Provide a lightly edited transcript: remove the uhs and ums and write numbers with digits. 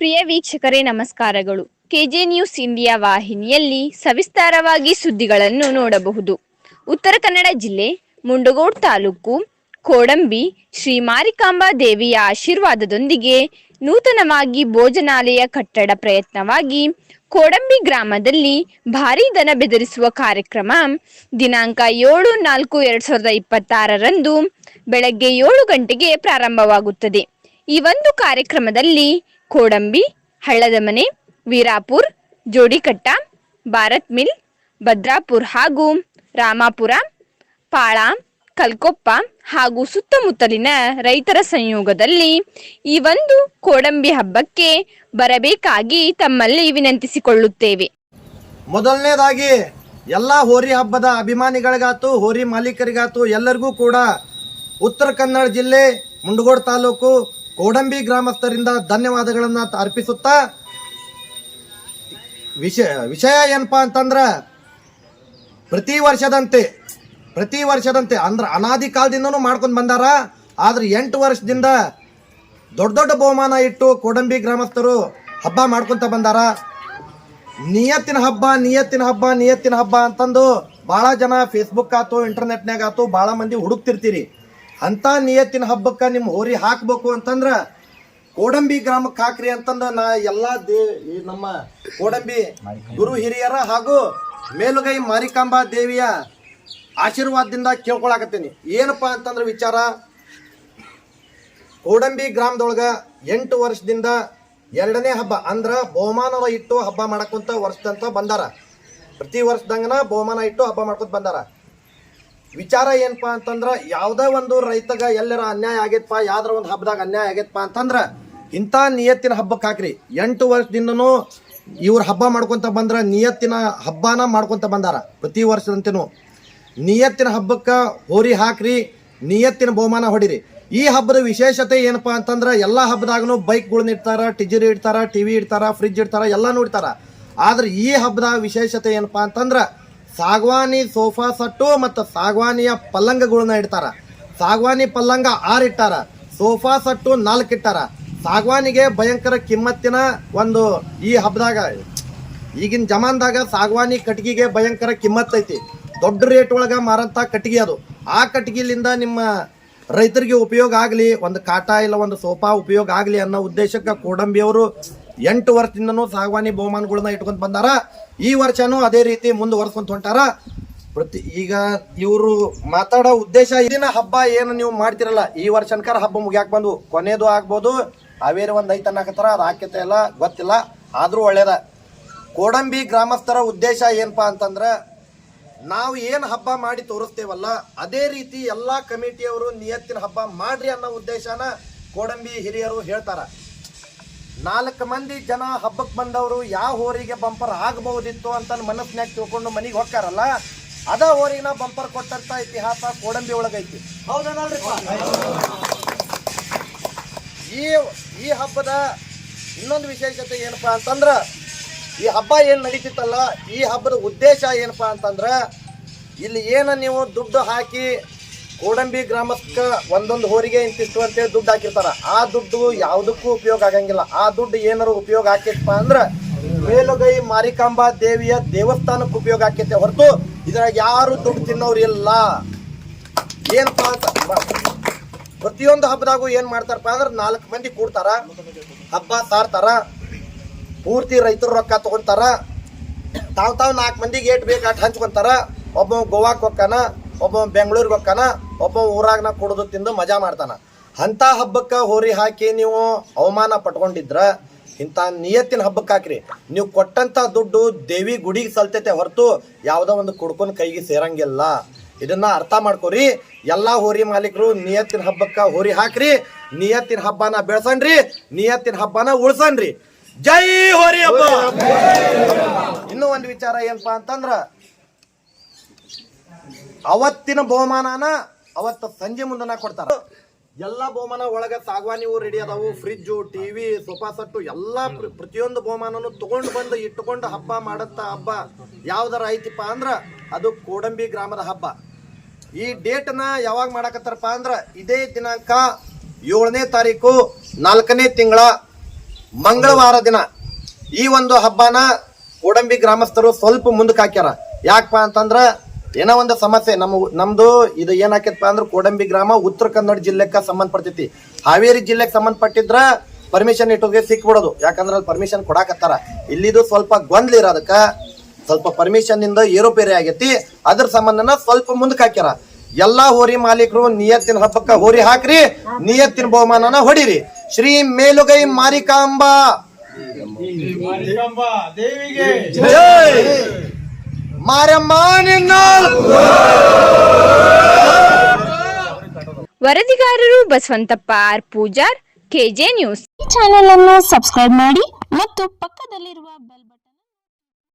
ಪ್ರಿಯ ವೀಕ್ಷಕರೇ ನಮಸ್ಕಾರಗಳು. K J news India ವಾಹಿನಿಯಲ್ಲಿ ಸವಿಸ್ತಾರವಾಗಿ ಸುದ್ದಿಗಳನ್ನು ನೋಡಬಹುದು. ಉತ್ತರ ಕನ್ನಡ ಜಿಲ್ಲೆ ಮುಂಡಗೋಡ್ ತಾಲೂಕು ಕೋಡಂಬಿ ಶ್ರೀ ಮಾರಿಕಾಂಬಾ ದೇವಿಯ ಆಶೀರ್ವಾದದೊಂದಿಗೆ ನೂತನವಾಗಿ ಭೋಜನಾಲಯ ಕಟ್ಟಡ ಪ್ರಯತ್ನವಾಗಿ ಕೋಡಂಬಿ ಗ್ರಾಮದಲ್ಲಿ ಭಾರೀ ದನ ಬೆದರಿಸುವ ಕಾರ್ಯಕ್ರಮ ದಿನಾಂಕ 7/4/2026 ಬೆಳಗ್ಗೆ 7 ಗಂಟೆಗೆ ಪ್ರಾರಂಭವಾಗುತ್ತದೆ. ಈ ಒಂದು ಕಾರ್ಯಕ್ರಮದಲ್ಲಿ ಕೋಡಂಬಿ, ಹಳ್ಳದಮನೆ, ವೀರಾಪುರ್, ಜೋಡಿಕಟ್ಟ, ಭಾರತ್ ಮಿಲ್, ಭದ್ರಾಪುರ ಹಾಗೂ ರಾಮಾಪುರ, ಪಾಳ, ಕಲ್ಕೊಪ್ಪ ಹಾಗೂ ಸುತ್ತಮುತ್ತಲಿನ ರೈತರ ಸಂಯೋಗದಲ್ಲಿ ಈ ಒಂದು ಕೋಡಂಬಿ ಹಬ್ಬಕ್ಕೆ ಬರಬೇಕಾಗಿ ತಮ್ಮಲ್ಲಿ ವಿನಂತಿಸಿಕೊಳ್ಳುತ್ತೇವೆ. ಮೊದಲನೇದಾಗಿ ಎಲ್ಲ ಹೋರಿ ಹಬ್ಬದ ಅಭಿಮಾನಿಗಳಿಗಾತು ಹೋರಿ ಮಾಲೀಕರಿಗಾತು ಎಲ್ಲರಿಗೂ ಕೂಡ ಉತ್ತರ ಕನ್ನಡ ಜಿಲ್ಲೆ ಮುಂಡಗೋಡ್ ತಾಲೂಕು ಕೋಡಂಬಿ ಗ್ರಾಮಸ್ಥರಿಂದ ಧನ್ಯವಾದಗಳನ್ನು ಅರ್ಪಿಸುತ್ತಾ, ವಿಷಯ ಏನಪ್ಪಾ ಅಂತಂದ್ರೆ ಪ್ರತಿ ವರ್ಷದಂತೆ ಅಂದ್ರೆ ಅನಾದಿ ಕಾಲದಿಂದನೂ ಮಾಡ್ಕೊಂಡು ಬಂದಾರ. ಆದ್ರೆ 8 ವರ್ಷದಿಂದ ದೊಡ್ಡ ಬಹುಮಾನ ಇಟ್ಟು ಕೋಡಂಬಿ ಗ್ರಾಮಸ್ಥರು ಹಬ್ಬ ಮಾಡ್ಕೊಂತ ಬಂದಾರ. ನಿಯತ್ತಿನ ಹಬ್ಬ ಅಂತಂದು ಭಾಳ ಜನ ಫೇಸ್ಬುಕ್ ಆತು ಇಂಟರ್ನೆಟ್ನಾಗ ಆತು ಭಾಳ ಮಂದಿ ಹುಡುಕ್ತಿರ್ತೀರಿ. ಅಂತ ನಿಯತ್ತಿನ ಹಬ್ಬಕ್ಕೆ ನಿಮ್ಮ ಹೋರಿ ಹಾಕ್ಬೇಕು ಅಂತಂದ್ರೆ ಕೋಡಂಬಿ ಗ್ರಾಮಕ್ಕೆ ಹಾಕ್ರಿ ಅಂತಂದು ನಾ ಎಲ್ಲ ನಮ್ಮ ಕೋಡಂಬಿ ಗುರು ಹಿರಿಯರ ಹಾಗೂ ಮೇಲುಗೈ ಮಾರಿಕಾಂಬಾ ದೇವಿಯ ಆಶೀರ್ವಾದದಿಂದ ಕೇಳ್ಕೊಳಕತ್ತೀನಿ. ಏನಪ್ಪಾ ಅಂತಂದ್ರೆ ವಿಚಾರ, ಕೋಡಂಬಿ ಗ್ರಾಮದೊಳಗ 8 ವರ್ಷದಿಂದ 2ನೇ ಹಬ್ಬ ಅಂದ್ರ ಬಹುಮಾನದ ಇಟ್ಟು ಹಬ್ಬ ಮಾಡಕೊಂತ ವರ್ಷದಂತ ಬಂದಾರ. ಪ್ರತಿ ವರ್ಷದಂಗನ ಬಹುಮಾನ ಇಟ್ಟು ಹಬ್ಬ ಮಾಡ್ಕೊಂತ ಬಂದಾರ. ವಿಚಾರ ಏನಪ್ಪಾ ಅಂತಂದ್ರ ಯಾವ್ದೇ ಒಂದು ರೈತಗ ಎಲ್ಲರ ಅನ್ಯಾಯ ಆಗೈತಪ್ಪ, ಯಾವ್ದಾರ ಒಂದು ಹಬ್ಬದಾಗ ಅನ್ಯಾಯ ಆಗೈತಪ್ಪ ಅಂತಂದ್ರ ಇಂಥ ನಿಯತ್ತಿನ ಹಬ್ಬಕ್ಕೆ ಹಾಕ್ರಿ. 8 ವರ್ಷದಿಂದನೂ ಇವ್ರು ಹಬ್ಬ ಮಾಡ್ಕೊಂತ ಬಂದ್ರ ನಿಯತ್ತಿನ ಹಬ್ಬನ ಮಾಡ್ಕೊಂತ ಬಂದಾರ. ಪ್ರತಿ ವರ್ಷದಂತೆನೂ ನಿಯತ್ತಿನ ಹಬ್ಬಕ್ಕೆ ಹೋರಿ ಹಾಕ್ರಿ, ನಿಯತ್ತಿನ ಬಹುಮಾನ ಹೊಡಿರಿ. ಈ ಹಬ್ಬದ ವಿಶೇಷತೆ ಏನಪ್ಪಾ ಅಂತಂದ್ರ ಎಲ್ಲ ಹಬ್ಬದಾಗೂ ಬೈಕ್ಗಳನ್ನ ಇಡ್ತಾರ, ಟಿಜರಿ ಇಡ್ತಾರ, ಟಿವಿ ಇಡ್ತಾರ, ಫ್ರಿಜ್ ಇಡ್ತಾರ, ಎಲ್ಲ ಇಡ್ತಾರ. ಆದ್ರೆ ಈ ಹಬ್ಬದ ವಿಶೇಷತೆ ಏನಪ್ಪಾ ಅಂತಂದ್ರ ಸಾಗವಾನಿ ಸೋಫಾ ಸಟ್ಟು ಮತ್ತು ಸಾಗವಾನಿಯ ಪಲ್ಲಂಗಗಳನ್ನ ಇಡ್ತಾರ. ಸಾಗವಾನಿ ಪಲ್ಲಂಗ 6 ಇಟ್ಟಾರ, ಸೋಫಾ ಸಟ್ಟು 4 ಇಟ್ಟಾರ. ಸಾಗವಾನಿಗೆ ಭಯಂಕರ ಕಿಮ್ಮತ್ತಿನ ಒಂದು ಈ ಹಬ್ಬದಾಗ ಈಗಿನ ಜಮಾನ್ದಾಗ ಸಾಗವಾನಿ ಕಟ್ಟಿಗೆಗೆ ಭಯಂಕರ ಕಿಮ್ಮತ್ ಐತಿ. ದೊಡ್ಡ ರೇಟ್ ಒಳಗೆ ಮಾರಂತ ಕಟ್ಟಿಗೆ ಅದು. ಆ ಕಟ್ಟಿಗೆಲಿಂದ ನಿಮ್ಮ ರೈತರಿಗೆ ಉಪಯೋಗ ಆಗಲಿ, ಒಂದು ಕಾಟ ಇಲ್ಲ ಒಂದು ಸೋಫಾ ಉಪಯೋಗ ಆಗಲಿ ಅನ್ನೋ ಉದ್ದೇಶಕ್ಕೆ ಕೋಡಂಬಿಯವರು 8 ವರ್ಷದಿಂದನೂ ಸಾಗವಾನಿ ಬಹುಮಾನಗಳನ್ನ ಇಟ್ಕೊಂತ ಬಂದಾರ. ಈ ವರ್ಷನೂ ಅದೇ ರೀತಿ ಮುಂದುವರ್ಸ್ಕೊಂತ ಹೊಂಟಾರ. ಈಗ ಇವರು ಮಾತಾಡೋ ಉದ್ದೇಶ, ಇದನ್ನ ಹಬ್ಬ ಏನು ನೀವು ಮಾಡ್ತಿರಲ್ಲ ಈ ವರ್ಷನ್ಕಾರ ಹಬ್ಬ ಮುಗ್ಯಾಕ್ ಬಂದು ಕೊನೆಯದು ಆಗ್ಬೋದು, ಅವೇರಿ ಒಂದು ಐತೆ ಅನ್ನಕತ್ತಾರ, ಅದು ಆಕ್ಯತೆ ಎಲ್ಲ ಗೊತ್ತಿಲ್ಲ. ಆದರೂ ಒಳ್ಳೇದ. ಕೋಡಂಬಿ ಗ್ರಾಮಸ್ಥರ ಉದ್ದೇಶ ಏನಪ್ಪಾ ಅಂತಂದ್ರೆ ನಾವು ಏನು ಹಬ್ಬ ಮಾಡಿ ತೋರಿಸ್ತೇವಲ್ಲ ಅದೇ ರೀತಿ ಎಲ್ಲ ಕಮಿಟಿಯವರು ನಿಯತ್ತಿನ ಹಬ್ಬ ಮಾಡ್ರಿ ಅನ್ನೋ ಉದ್ದೇಶನ ಕೋಡಂಬಿ ಹಿರಿಯರು ಹೇಳ್ತಾರ. 4 ಮಂದಿ ಜನ ಹಬ್ಬಕ್ಕೆ ಬಂದವರು ಯಾವ ಹೋರಿಗೆ ಬಂಪರ್ ಆಗಬಹುದಿತ್ತು ಅಂತ ಮನಸ್ಸಿನಾಗ ತಿಳ್ಕೊಂಡು ಮನೆಗೆ ಹೋಗ್ತಾರಲ್ಲ, ಅದ ಹೋರಿನ ಬಂಪರ್ ಕೊಟ್ಟಂತ ಇತಿಹಾಸ ಕೋಡಂಬಿ ಒಳಗೈತಿ. ಹೌದನಲ್ರಿ? ಈ ಹಬ್ಬದ ಇನ್ನೊಂದು ವಿಶೇಷತೆ ಏನಪ್ಪಾ ಅಂತಂದ್ರ ಈ ಹಬ್ಬ ಏನು ನಡೀತಿತ್ತಲ್ಲ, ಈ ಹಬ್ಬದ ಉದ್ದೇಶ ಏನಪ್ಪಾ ಅಂತಂದ್ರ ಇಲ್ಲಿ ಏನು ನೀವು ದುಡ್ಡು ಹಾಕಿ ಕೋಡಂಬಿ ಗ್ರಾಮಕ್ಕೆ ಒಂದೊಂದು ಹೋರಿಗೆ ಇಂತಿಷ್ಟು ಅಂತೇಳಿ ದುಡ್ಡು ಹಾಕಿರ್ತಾರ. ಆ ದುಡ್ಡು ಯಾವುದಕ್ಕೂ ಉಪಯೋಗ ಆಗಂಗಿಲ್ಲ. ಆ ದುಡ್ಡು ಏನಾರು ಉಪಯೋಗ ಆಕೈತಪ್ಪ ಅಂದ್ರೆ ಮೇಲುಗೈ ಮಾರಿಕಾಂಬಾ ದೇವಿಯ ದೇವಸ್ಥಾನಕ್ಕೆ ಉಪಯೋಗ ಆಕೈತೆ ಹೊರತು ಇದ್ರಾಗ ಯಾರು ದುಡ್ಡು ತಿನ್ನೋರು ಇಲ್ಲ. ಏನಪ್ಪಾ ಅಂತ ಪ್ರತಿಯೊಂದು ಹಬ್ಬದಾಗೂ ಏನ್ ಮಾಡ್ತಾರಪ್ಪ ಅಂದ್ರೆ 4 ಮಂದಿ ಕೂಡ್ತಾರ, ಹಬ್ಬ ಸಾರ್ತಾರ, ಪೂರ್ತಿ ರೈತರು ರೊಕ್ಕ ತಗೊಂತಾರ, ತಾವ್ 4 ಮಂದಿಗೆ ಏಟ್ ಬೇಕು ಅಟ್ ಹಂಚ್ಕೊಂತಾರ. ಒಬ್ಬ ಗೋವಾಕ್ಕೆ ಹೋಗ್ತಾನ, ಒಬ್ಬ ಬೆಂಗಳೂರಿಗೆ ಹೋಗ್ತಾನ, ಒಬ್ಬ ಊರಾಗನ ಕುಡಿದು ತಿಂದು ಮಜಾ ಮಾಡ್ತಾನ. ಅಂಥ ಹಬ್ಬಕ್ಕೆ ಹೋರಿ ಹಾಕಿ ನೀವು ಅವಮಾನ ಪಟ್ಕೊಂಡಿದ್ರ ಇಂಥ ನಿಯತ್ತಿನ ಹಬ್ಬಕ್ಕೆ ಹಾಕ್ರಿ. ನೀವು ಕೊಟ್ಟಂಥ ದುಡ್ಡು ದೇವಿ ಗುಡಿಗೆ ಸಲ್ತೈತೆ ಹೊರತು ಯಾವುದೋ ಒಂದು ಕುಡ್ಕೊಂಡು ಕೈಗೆ ಸೇರಂಗಿಲ್ಲ. ಇದನ್ನ ಅರ್ಥ ಮಾಡ್ಕೊರಿ. ಎಲ್ಲ ಹೋರಿ ಮಾಲೀಕರು ನಿಯತ್ತಿನ ಹಬ್ಬಕ್ಕೆ ಹೋರಿ ಹಾಕ್ರಿ, ನಿಯತ್ತಿನ ಹಬ್ಬನ ಬೆಳೆಸಣ್ರಿ, ನಿಯತ್ತಿನ ಹಬ್ಬನ ಉಳ್ಸಣ್ರಿ. ಜೈ ಹೋರಿ ಹಬ್ಬ. ಇನ್ನೂ ಒಂದು ವಿಚಾರ ಏನಪ್ಪಾ ಅಂತಂದ್ರ ಅವತ್ತಿನ ಬಹುಮಾನನ ಅವತ್ತು ಸಂಜೆ ಮುಂದನ ಕೊಡ್ತಾರ. ಎಲ್ಲ ಬಹುಮಾನ ಒಳಗೆ ಸಾಗವಾನಿ ರೆಡಿ ಅದಾವು, ಫ್ರಿಜ್ಜು, ಟಿವಿ, ಸೋಫಾ ಸೆಟ್ಟು ಎಲ್ಲ ಪ್ರತಿಯೊಂದು ಬಹುಮಾನನು ತಗೊಂಡು ಬಂದು ಇಟ್ಟುಕೊಂಡು ಹಬ್ಬ ಮಾಡಂತ ಹಬ್ಬ ಯಾವ್ದಾರ ಐತಿಪ್ಪ ಅಂದ್ರ ಅದು ಕೋಡಂಬಿ ಗ್ರಾಮದ ಹಬ್ಬ. ಈ ಡೇಟ್ನ ಯಾವಾಗ ಮಾಡಕತ್ತಾರಪ್ಪ ಅಂದ್ರ ಇದೇ ದಿನಾಂಕ 7ನೇ ತಾರೀಕು 4ನೇ ತಿಂಗಳ ಮಂಗಳವಾರ ದಿನ ಈ ಒಂದು ಹಬ್ಬನ ಕೋಡಂಬಿ ಗ್ರಾಮಸ್ಥರು ಸ್ವಲ್ಪ ಮುಂದಕ್ಕೆ ಹಾಕ್ಯಾರ. ಯಾಕಪ್ಪ ಅಂತಂದ್ರ ಏನೋ ಒಂದು ಸಮಸ್ಯೆ ನಮ್ದು ಇದು ಏನಾಕೈತಪ್ಪ ಅಂದ್ರೆ ಕೋಡಂಬಿ ಗ್ರಾಮ ಉತ್ತರ ಕನ್ನಡ ಜಿಲ್ಲೆಗೆ ಸಂಬಂಧಪಡ್ತೈತಿ. ಹಾವೇರಿ ಜಿಲ್ಲೆಗೆ ಸಂಬಂಧಪಟ್ಟಿದ್ರ ಪರ್ಮಿಷನ್ ಇಟ್ಟೋಗೆ ಸಿಕ್ಬಿಡೋದು, ಯಾಕಂದ್ರೆ ಅಲ್ಲಿ ಪರ್ಮಿಷನ್ ಕೊಡಾಕತ್ತಾರ. ಇಲ್ಲಿದು ಸ್ವಲ್ಪ ಗೊಂದಲ ಇರೋದಕ್ಕ ಸ್ವಲ್ಪ ಪರ್ಮಿಷನ್ ಇಂದ ಏರೋಪೇರೆ ಆಗೈತಿ. ಅದ್ರ ಸಂಬಂಧನ ಸ್ವಲ್ಪ ಮುಂದಕ್ಕೆ ಹಾಕ್ಯಾರ. ಎಲ್ಲಾ ಹೋರಿ ಮಾಲೀಕರು ನಿಯತ್ತಿನ ಹಬ್ಬಕ್ಕ ಹೋರಿ ಹಾಕ್ರಿ, ನಿಯತ್ತಿನ ಬಹುಮಾನನ ಹೊಡಿರಿ. ಶ್ರೀ ಮೇಲುಗೈ ಮಾರಿಕಾಂಬಾ ದೇವಿಗೆ ಮಾರಮ್ಮ ನಿನ್ನ. ವರದಿಗಾರರು Basavantappa R Pujar, KJ news. ಈ ಚಾನೆಲ್ ಅನ್ನು ಸಬ್ಸ್ಕ್ರೈಬ್ ಮಾಡಿ ಮತ್ತು ಪಕ್ಕದಲ್ಲಿರುವ ಬೆಲ್